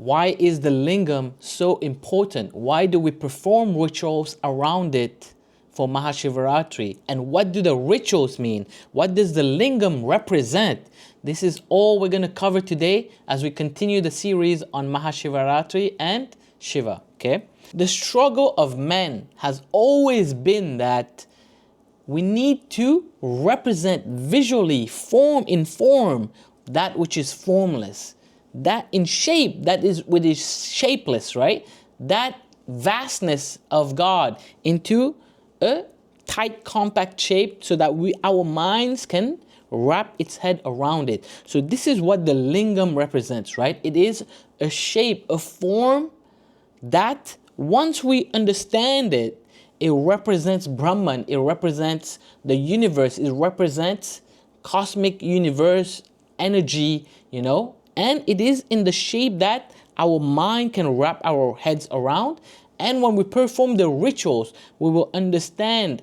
Why is the lingam so important? Why do we perform rituals around it for Mahashivaratri? And what do the rituals mean? What does the lingam represent? This is all we're going to cover today as we continue the series on Mahashivaratri and Shiva. Okay? The struggle of men has always been that we need to represent visually, form that which is formless, that in shape, that is which is shapeless, right? That vastness of God into a tight, compact shape so that our minds can wrap its head around it. So this is what the lingam represents, right? It is a shape, a form that once we understand it, it represents Brahman, it represents the universe, it represents cosmic universe energy, and it is in the shape that our mind can wrap our heads around. And when we perform the rituals, we will understand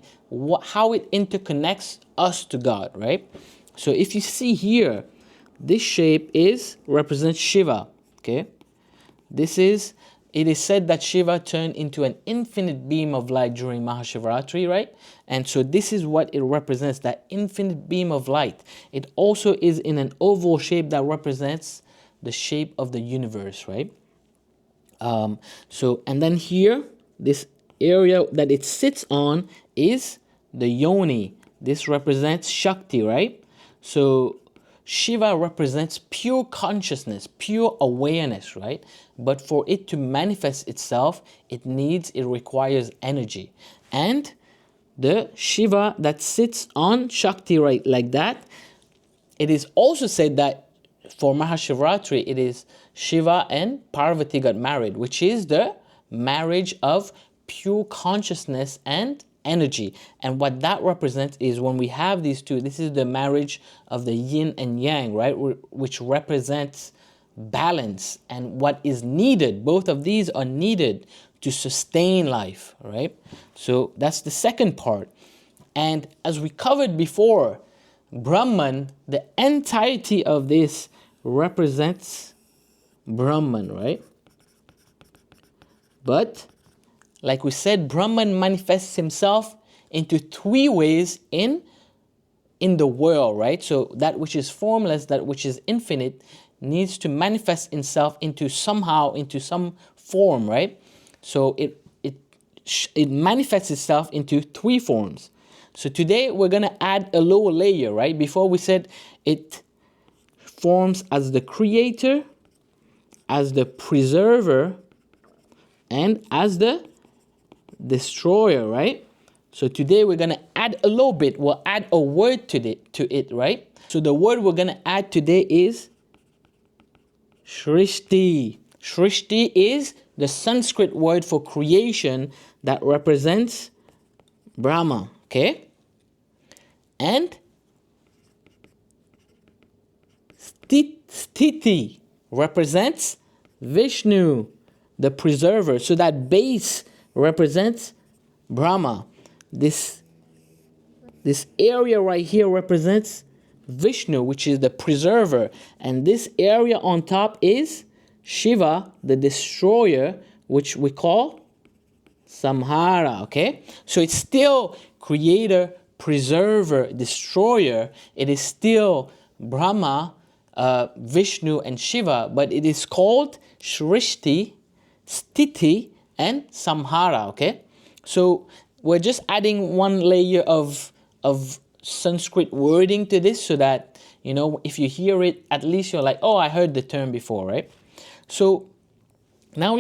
how it interconnects us to God, right? So if you see here, this shape represents Shiva, okay? It is said that Shiva turned into an infinite beam of light during Mahashivaratri, right? And so this is what it represents, that infinite beam of light. It also is in an oval shape that represents the shape of the universe, right? And then here, this area that it sits on is the yoni. This represents Shakti, right? So Shiva represents pure consciousness, pure awareness, right? But for it to manifest itself, it requires energy. And the Shiva that sits on Shakti, right, like that, it is also said that for Mahashivaratri, it is Shiva and Parvati got married, which is the marriage of pure consciousness and energy. And what that represents is when we have these two, this is the marriage of the yin and yang, right? Which represents balance and what is needed. Both of these are needed to sustain life, right? So that's the second part. And as we covered before, Brahman, the entirety of this represents Brahman, right? But like we said, Brahman manifests himself into three ways in the world, right? So that which is formless, that which is infinite, needs to manifest itself into some form, right? So it manifests itself into three forms. So today we're going to add a lower layer, right? Before we said it forms as the creator, as the preserver, and as the destroyer, right? So today we're going to add a little bit. We'll add a word to it, right? So the word we're going to add today is Shrishti. Shrishti is the Sanskrit word for creation that represents Brahma, okay? And Sthiti represents Vishnu, the preserver. So that base represents Brahma. This area right here represents Vishnu, which is the preserver. And this area on top is Shiva, the destroyer, which we call Samhara, okay? So it's still creator, preserver, destroyer. It is still Brahma, Vishnu, and Shiva, but it is called Shrishti, Sthiti, and Samhara, okay? So we're just adding one layer of Sanskrit wording to this so that, if you hear it, at least you're like, oh, I heard the term before, right? So now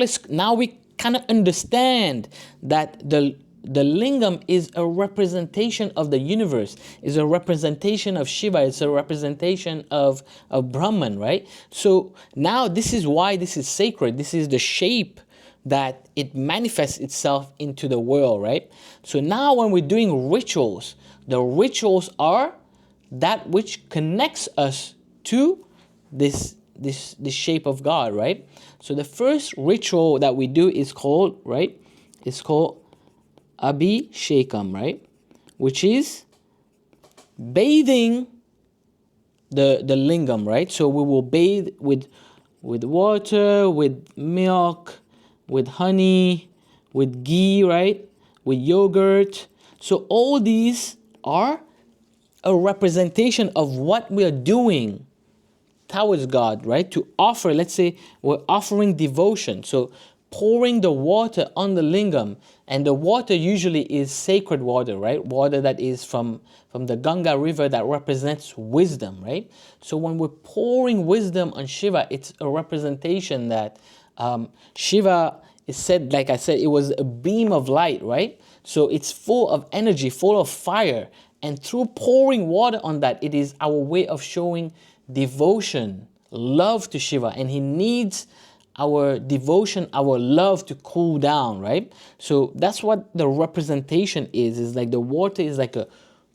we kind of understand that the lingam is a representation of the universe, is a representation of Shiva, it's a representation of Brahman, right? So now this is why this is sacred. This is the shape that it manifests itself into the world, right? So now when we're doing rituals, the rituals are that which connects us to this shape of God, right? So the first ritual that we do is called, right? It's called Abhishekam, right? Which is bathing the lingam, right? So we will bathe with with water, with milk, with honey, with ghee, right? With yogurt. So all these are a representation of what we are doing towards God, right? To offer, let's say we're offering devotion. So pouring the water on the lingam, and the water usually is sacred water, right? Water that is from the Ganga river that represents wisdom, right? So when we're pouring wisdom on Shiva, it's a representation that Shiva is said, like I said, it was a beam of light, right? So it's full of energy, full of fire. And through pouring water on that, it is our way of showing devotion, love to Shiva. And he needs our devotion, our love to cool down, right? So that's what the representation is like the water is like a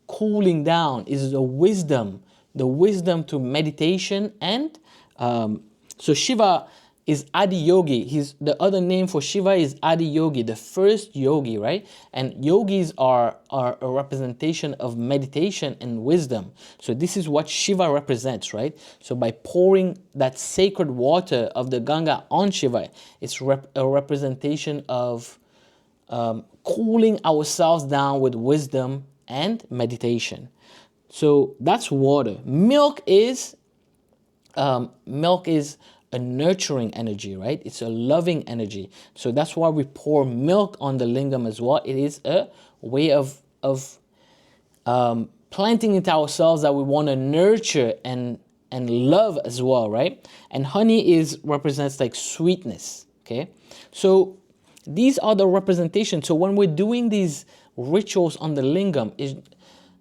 cooling down, is the wisdom to meditation. And so Shiva is Adi Yogi. The other name for Shiva is Adi Yogi, the first yogi, right? And yogis are a representation of meditation and wisdom. So this is what Shiva represents, right? So by pouring that sacred water of the Ganga on Shiva, it's a representation of cooling ourselves down with wisdom and meditation. So that's water. Milk is a nurturing energy, right? It's a loving energy. So that's why we pour milk on the lingam as well. It is a way of planting into ourselves that we want to nurture and love as well, right? And honey represents like sweetness. Okay, so these are the representations. So when we're doing these rituals on the lingam,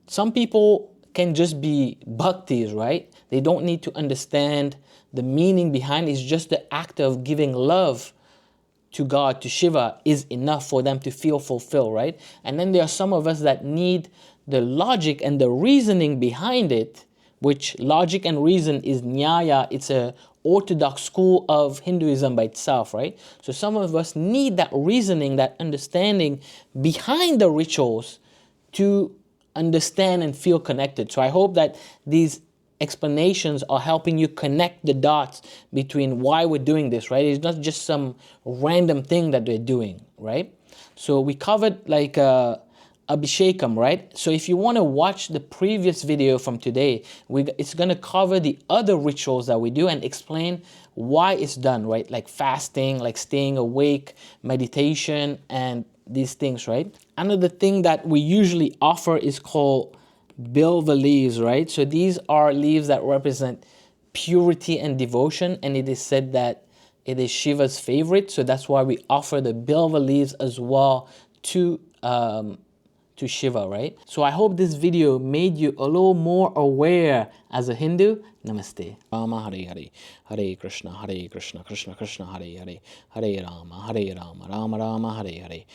some people can just be bhaktis, right? They don't need to understand the meaning behind it. It's just the act of giving love to God, to Shiva, is enough for them to feel fulfilled, right? And then there are some of us that need the logic and the reasoning behind it, which logic and reason is Nyaya. It's a orthodox school of Hinduism by itself, right? So some of us need that reasoning, that understanding behind the rituals to understand and feel connected. So I hope that these explanations are helping you connect the dots between why we're doing this, right? It's not just some random thing that they're doing, right? So we covered like Abhishekam, right? So if you want to watch the previous video from today, it's going to cover the other rituals that we do and explain why it's done, right? Like fasting, like staying awake, meditation, and these things, right? Another thing that we usually offer is called bilva leaves, right? So these are leaves that represent purity and devotion, and it is said that it is Shiva's favorite. So that's why we offer the bilva leaves as well to Shiva, right? So I hope this video made you a little more aware as a Hindu. Namaste. Rama Hare Hare, Hare Krishna, Krishna Krishna, Hare Hare, Hare Rama, Rama Rama, Hare Hare,